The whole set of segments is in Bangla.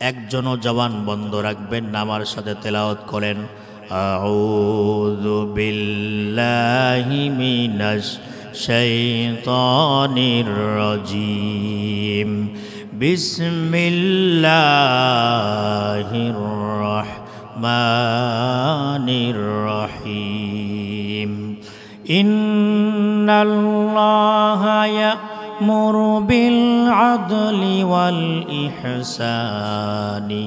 একজনও জবান বন্ধ রাখবেন না, আমার সাথে তেলাওয়াত করেন আউযু বিল্লাহি মিনাশ শাইতানির রাজীম বিসমিল্লাহির রাহমানির রহিম ইন্নাল্লাহা ইয়া'মুরু বিল আদলি ওয়াল ইহসানি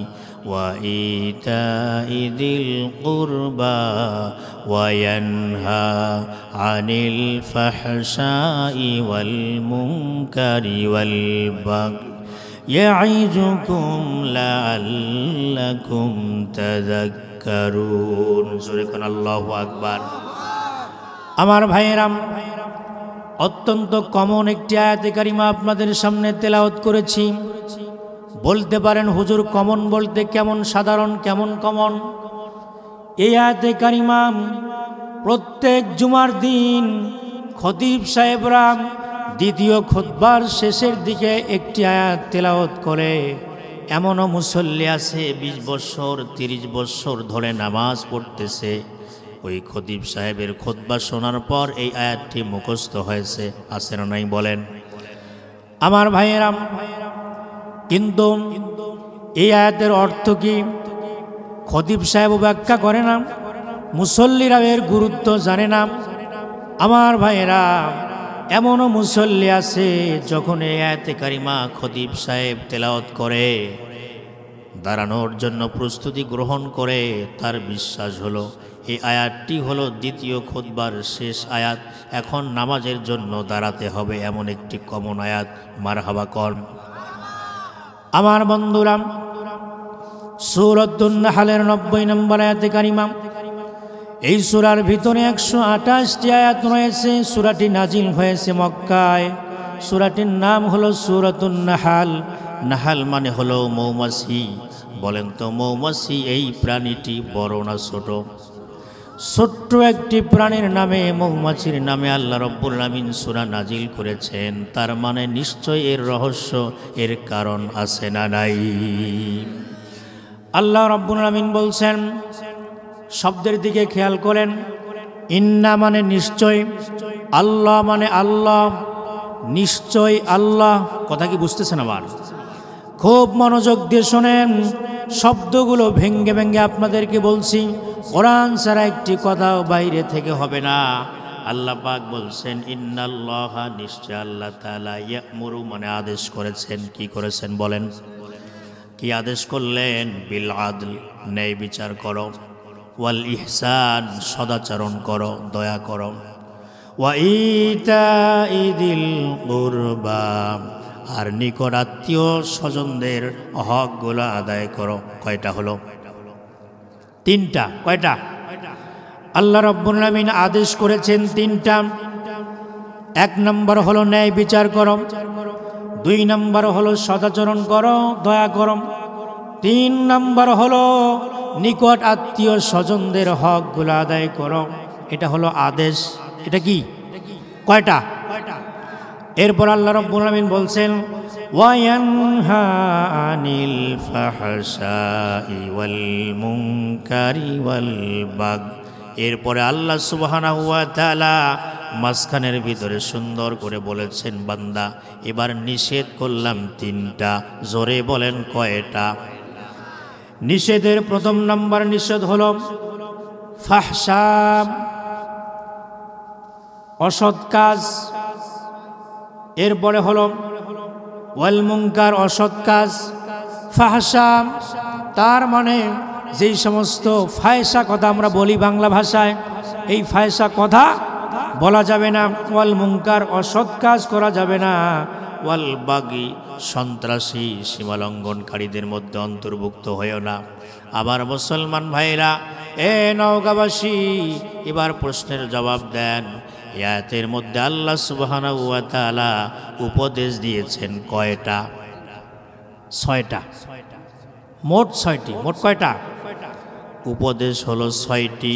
وإيتاء ذي القربى وينهى عن الفحشاء والمنكر والبغي يعظكم لعلكم تذكرون سورة الله أكبر আমার ভাইয়েরা, অত্যন্ত কমন একটি আয়াতে কারিমা আপনাদের সামনে তেলাওয়াত করেছি। বলতে পারেন হুজুর কমন বলতে কেমন সাধারণ, কেমন কমন? এই আয়াতে কারিমা প্রত্যেক জুমার দিন খতিব সাহেবরা দ্বিতীয় খুতবার শেষের দিকে একটি আয়াত তেলাওয়াত করে। এমনও মুসল্লি আছে 20 বছর 30 বছর ধরে নামাজ পড়তেছে, ওই খতিব সাহেবের খুতবা শোনার পর এই আয়াতটি মুখস্থ হয়েছে, আছে না নাই বলেন? আমার ভাইয়েরা, কিন্তু এই আয়াতের অর্থ কি খতিব সাহেব ব্যাখ্যা করে না, মুসল্লিরা এর গুরুত্ব জানে না। আমার ভাইয়েরা, এমনও মুসল্লি আছে যখন এই আয়াতে কারিমা খতিব সাহেব তেলাওয়াত করে, দাঁড়ানোর জন্য প্রস্তুতি গ্রহণ করে, তার বিশ্বাস হলো এই আয়াতটি হলো দ্বিতীয় খুতবার শেষ আয়াত, এখন নামাজের জন্য দাঁড়াতে হবে, এমন একটি কমন আয়াত। মারহাবা কর। আমার বন্ধুরা, সূরাতুন নাহলের 90 নম্বর আয়াতে কারিমা, এই সূরার ভিতরে 128টি আয়াত রয়েছে। সূরাটি নাজিল হয়েছে মক্কায়। সূরাটির নাম হলো সূরাতুন নাহল। নাহল মানে হলো মৌমাছি। বলেন তো মৌমাছি এই প্রাণীটি বড় না ছোট? ছোট্ট একটি প্রাণীর নামে, মৌমাছির নামে আল্লাহ রব্বুল আমিন সূরা নাজিল করেছেন। তার মানে নিশ্চয় এর রহস্য, এর কারণ আছে না নাই? আল্লাহ রব্বুল আমিন বলছেন, শব্দের দিকে খেয়াল করেন। ইন্না মানে নিশ্চয়, আল্লাহ মানে আল্লাহ, নিশ্চয় আল্লাহ। কথা কি বুঝতেছেন? আবার খুব মনোযোগ দিয়ে শোনেন, শব্দগুলো ভেঙ্গে ভেঙ্গে আপনাদেরকে বলছি। কোরআন ছাড়া একটি কথাও বাইরে থেকে হবে না। আল্লাহ পাক বলছেন ইন্নাল্লাহা, নিশ্চয় আল্লাহ তাআলা, ইয়া'মুরু মানে আদেশ করেছেন। কি করেছেন বলেন? কি আদেশ করলেন? বিল আদল, ন্যায় বিচার করো, ওয়াল ইহসান, সদাচরণ করো, দয়া করো, ওয়া ইতাই যিল কুরবা, আর নিকট আত্মীয় স্বজনদের হকগুলো আদায় করো। কয়টা হলো? 3টা। কয়টা? আল্লাহ রাব্বুল আমিন আদেশ করেছেন 3টা। 1 নম্বর হলো ন্যায় বিচার করো, 2 নম্বর হলো সদাচরণ করো, দয়া করো, 3 নম্বর হলো নিকট আত্মীয় স্বজনদের হকগুলো আদায় করো। এটা হলো আদেশ। এটা কি? কয়টা? এরপর আল্লাহ রাব্বুল আমিন বলছেন ওয়ায়ানহা আনিল ফাহশাই ওয়াল মুনকারি ওয়াল বাগ। এরপরে আল্লাহ সুবহানাহু ওয়া তাআলা মাঝখানের ভিতরে সুন্দর করে বলেছেন, বান্দা এবার নিষেধ করলাম 3টা। জোরে বলেন কয়টা? নিষেধের 1 নম্বর নিষেধ হলো ফাহশা, অসৎ কাজ। এরপরে হলো ওয়াল মুনকার, অসৎ কাজ। ফাহশা তার মানে যেই সমস্ত ফায়সা কথা আমরা বলি বাংলা ভাষায়, এই ফায়সা কথা বলা যাবে না। ওয়াল মুনকার, অসৎ কাজ করা যাবে না। ওয়াল বাগি, সন্ত্রাসী সীমালঙ্ঘনকারীদের মধ্যে অন্তর্ভুক্ত হয়েও না। আবার মুসলমান ভাইরা, এ নওগাঁবাসী, এবার প্রশ্নের জবাব দেন। আয়াতের মধ্যে আল্লাহ সুবহানাহু ওয়া তাআলা উপদেশ দিয়েছেন কয়টা? 6টা। মোট 6টি। মোট কয়টা? উপদেশ হলো 6টি,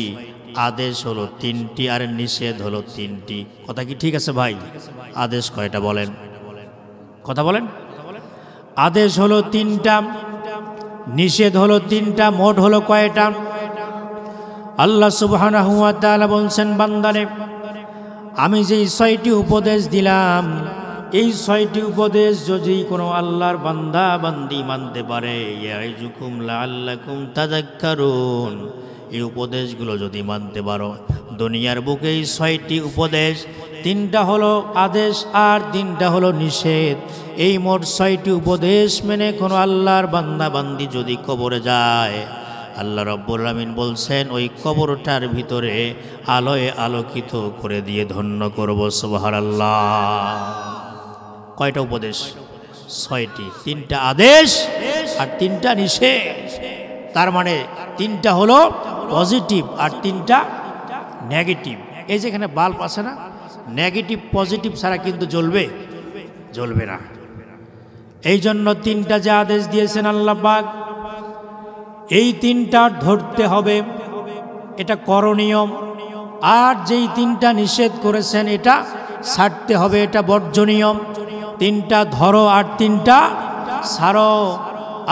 আদেশ হলো 3টি, আর নিষেধ হলো 3টি। কথা কি ঠিক আছে ভাই? আদেশ কয়টা বলেন? কথা বলেন। আদেশ হলো 3টা, নিষেধ হলো তিনটা, মোট হলো কয়টা? আল্লাহ সুবহানাহু ওয়া তাআলা বলছেন, বান্দারে আমি যেই 6টি উপদেশ দিলাম, এই 6টি উপদেশ যদি কোনো আল্লাহর বান্দা বান্দি মানতে পারে, ইয়াইজুকুম লাআল্লাকুম তাযাক্কারুন, এই উপদেশগুলো যদি মানতে পারো, দুনিয়ার বুকে এই 6টি উপদেশ, 3টা হলো আদেশ আর 3টা হলো নিষেধ, এই মোট 6টি উপদেশ মেনে কোনো আল্লাহর বান্দা বান্দি যদি কবরে যায়, আল্লাহ রাব্বুল আলামিন বলছেন ওই কবরটার ভিতরে আলোয় আলোকিত করে দিয়ে ধন্য করব। সুবহানাল্লাহ। কয়টা উপদেশ? 6টি, 3টা আদেশ আর 3টা নিষেধ। তার মানে 3টা হলো পজিটিভ আর 3টা নেগেটিভ। এই যে এখানে বাল্ব আছে না, নেগেটিভ পজিটিভ ছাড়া কিন্তু জ্বলবে না। এই জন্য 3টা যে আদেশ দিয়েছেন আল্লাহ পাক, এই 3টা ধরতে হবে, এটা করণীয়। আর যেই 3টা নিষেধ করেছেন এটা ছাড়তে হবে, এটা বর্জনীয়। 3টা ধরো আর 3টা ছাড়ো।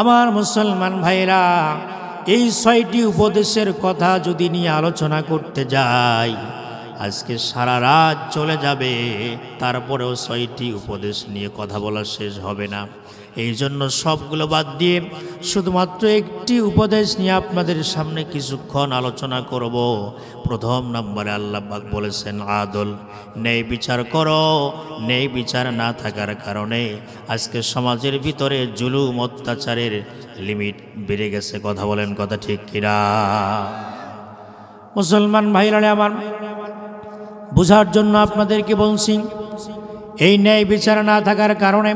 আমার মুসলমান ভাইরা, এই 6টি উপদেশের কথা যদি নিয়ে আলোচনা করতে যাই, আজকে সারা রাত চলে যাবে, তারপরেও 6টি উপদেশ নিয়ে কথা বলা শেষ হবে না। এই জন্য সবগুলো বাদ দিয়ে শুধুমাত্র একটি উপদেশ নিয়ে আপনাদের সামনে কিছুক্ষণ আলোচনা করব। প্রথম নম্বরে আল্লাহ পাক বলেছেন আদল, ন্যায় বিচার করো। ন্যায় বিচার না থাকার কারণে আজকে সমাজের ভিতরে জুলুম অত্যাচারের লিমিট বেড়ে গেছে। কথা বলেন, কথা ঠিক কিনা? মুসলমান ভাইরা আমার, বোঝার জন্য আপনাদেরকে বলছি, এই ন্যায় বিচার না থাকার কারণে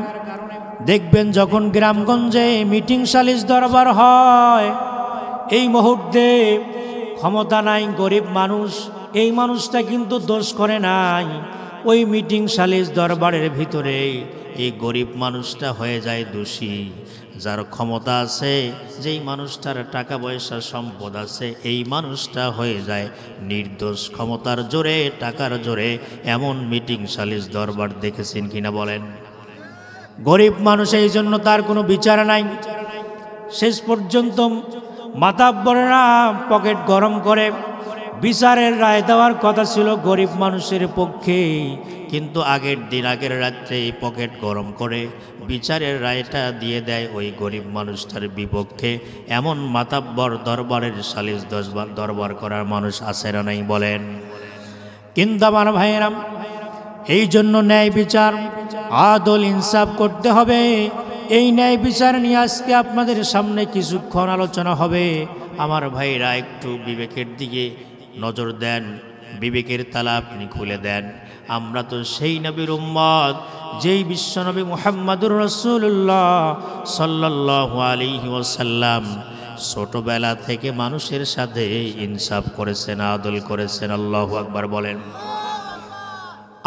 দেখবেন যখন গ্রামগঞ্জে মিটিং সালিশ দরবার হয়, এই মুহূর্তে ক্ষমতা নাই গরিব মানুষ, এই মানুষটা কিন্তু দোষ করে নাই, ওই মিটিং সালিশ দরবারের ভিতরে এই গরিব মানুষটা হয়ে যায় দোষী। যার ক্ষমতা আছে, যেই মানুষটার টাকা পয়সা সম্পদ আছে, এই মানুষটা হয়ে যায় নির্দোষ। ক্ষমতার জোরে, টাকার জোরে এমন মিটিং সালিশ দরবার দেখেছেন কিনা বলেন? গরিব মানুষ, এই জন্য তার কোনো বিচার নাই। শেষ পর্যন্ত মাতাব্বরেরা পকেট গরম করে বিচারের রায় দেওয়ার কথা ছিল গরিব মানুষের পক্ষে, কিন্তু আগের দিন, আগের রাত্রে পকেট গরম করে বিচারের রায়টা দিয়ে দেয় ওই গরিব মানুষটার বিপক্ষে। এমন মাতাব্বর দরবারের সালিশ দরবার করার মানুষ আছে না নাই বলেন? কিন্তু আমার ভাইয়েরা, এই জন্য ন্যায় বিচার, আদল, ইনসাফ করতে হবে। এই ন্যায় বিচার নিয়ে আজকে আপনাদের সামনে কিছুক্ষণ আলোচনা হবে। আমার ভাইরা, একটু বিবেকের দিকে নজর দেন, বিবেকের তালা আপনি খুলে দেন। আমরা তো সেই নবীর উম্মত, যেই বিশ্বনবী মুহাম্মদুর রাসূলুল্লাহ সাল্লাল্লাহু আলাইহি ওয়াসাল্লাম ছোটবেলা থেকে মানুষের সাথে ইনসাফ করেছেন, আদল করেছেন। আল্লাহু আকবার বলেন।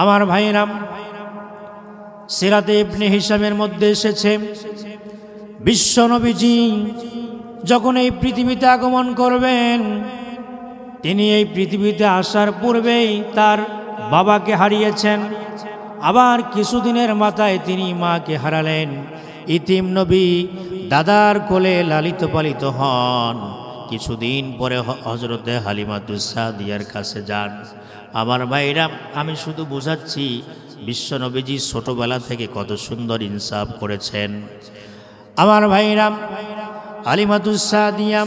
আমার ভাইরা, সিরাতে ইবনে হিশামের মধ্যে এসেছে, বিশ্বনবীজি যখন এই পৃথিবীতে আগমন করবেন, তিনি এই পৃথিবীতে আসার পূর্বেই তার বাবাকে হারিয়েছেন। আবার কিছুদিনের মাথায় তিনি মাকে হারালেন। ইতিম নবী দাদার কোলে লালিত পালিত হন। কিছুদিন পরে হযরতে হালিমাতুস সাদিয়ার কাছে যান। আমার ভাইরা, আমি শুধু বোঝাচ্ছি বিশ্বনবীজি ছোটবেলা থেকে কত সুন্দর ইনসাফ করেছেন। আমার ভাইরা, হালিমাতুস সাদিয়া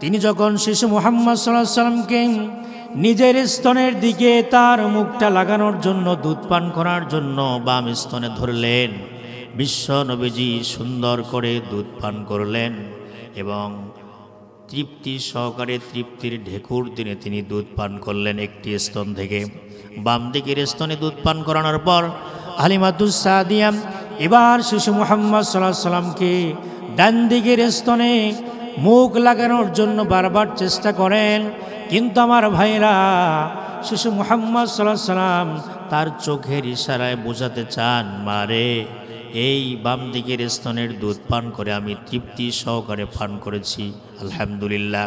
তিনি যখন শিশু মুহাম্মদ সাল্লাল্লাহু আলাইহি ওয়াসাল্লামকে নিজের স্তনের দিকে তার মুখটা লাগানোর জন্য, দুধ পান করার জন্য বাম স্তনে ধরলেন, বিশ্বনবীজি সুন্দর করে দুধ পান করলেন এবং তৃপ্তি সহকারে, তৃপ্তির ঢেকুর দিনে তিনি দুধ পান করলেন একটি স্তন থেকে। বাম দিকের স্তনে দুধ পান করানোর পর হালিমাতুস সাদিয়া এবার শিশু মুহাম্মদ সাল্লাল্লাহু আলাইহি ওয়াসাল্লামকে ডান দিকের স্তনে মুখ লাগানোর জন্য বারবার চেষ্টা করেন, কিন্তু আমার ভাইরা, শিশু মুহাম্মদ সাল্লাল্লাহু আলাইহি ওয়াসাল্লাম তার চোখের ইশারায় বোঝাতে চান, মারে এই বাম দিকের স্তনের দুধ পান করে আমি তৃপ্তি সহকারে পান করেছি, আলহামদুলিল্লাহ।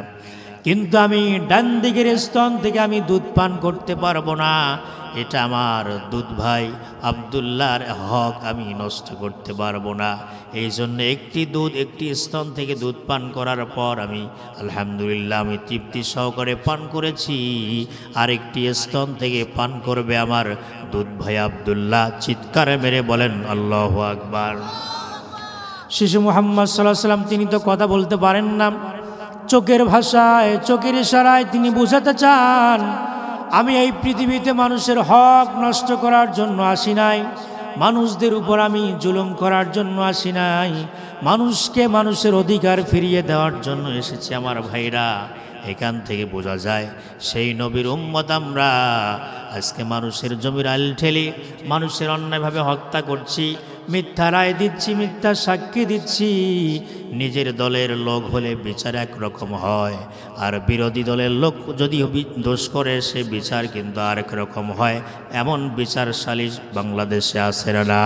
কিন্তু আমি ডান দিকের স্তন থেকে আমি দুধ পান করতে পারবো না, এটা আমার দুধ ভাই আব্দুল্লাহর হক, আমি নষ্ট করতে পারবো না। এই জন্য একটি স্তন থেকে দুধ পান করার পর আমি আলহামদুলিল্লাহ আমি তৃপ্তি সহকারে পান করেছি, আরেকটি স্তন থেকে পান করবে আমার দুধ ভাই আব্দুল্লাহ। চিৎকার মেরে বলেন আল্লাহু আকবার। শিশু মুহাম্মদ সাল্লাল্লাহু আলাইহি ওয়াসাল্লাম তিনি তো কথা বলতে পারেন না, চোখের ভাষায় চোখের ইশারায় তিনি বোঝাতে চান আমি এই পৃথিবীতে মানুষের হক নষ্ট করার জন্য আসি নাই, মানুষদের উপর আমি জুলুম করার জন্য আসি নাই, মানুষকে মানুষের অধিকার ফিরিয়ে দেওয়ার জন্য এসেছি। আমার ভাইরা, এখান থেকে বোঝা যায় সেই নবীর উম্মত আমরা আজকে মানুষের জমির আল ঠেলি মানুষের অন্যায়ভাবে হত্যা করছি, মিথ্যা রায় দিচ্ছি, মিথ্যা সাক্ষী দিচ্ছি। নিজের দলের লোক হলে বিচার একরকম হয়, আর বিরোধী দলের লোক যদি দোষ করে সে বিচার কিন্তু আরেক রকম হয়। এমন বিচার সালিশ বাংলাদেশে আছে না?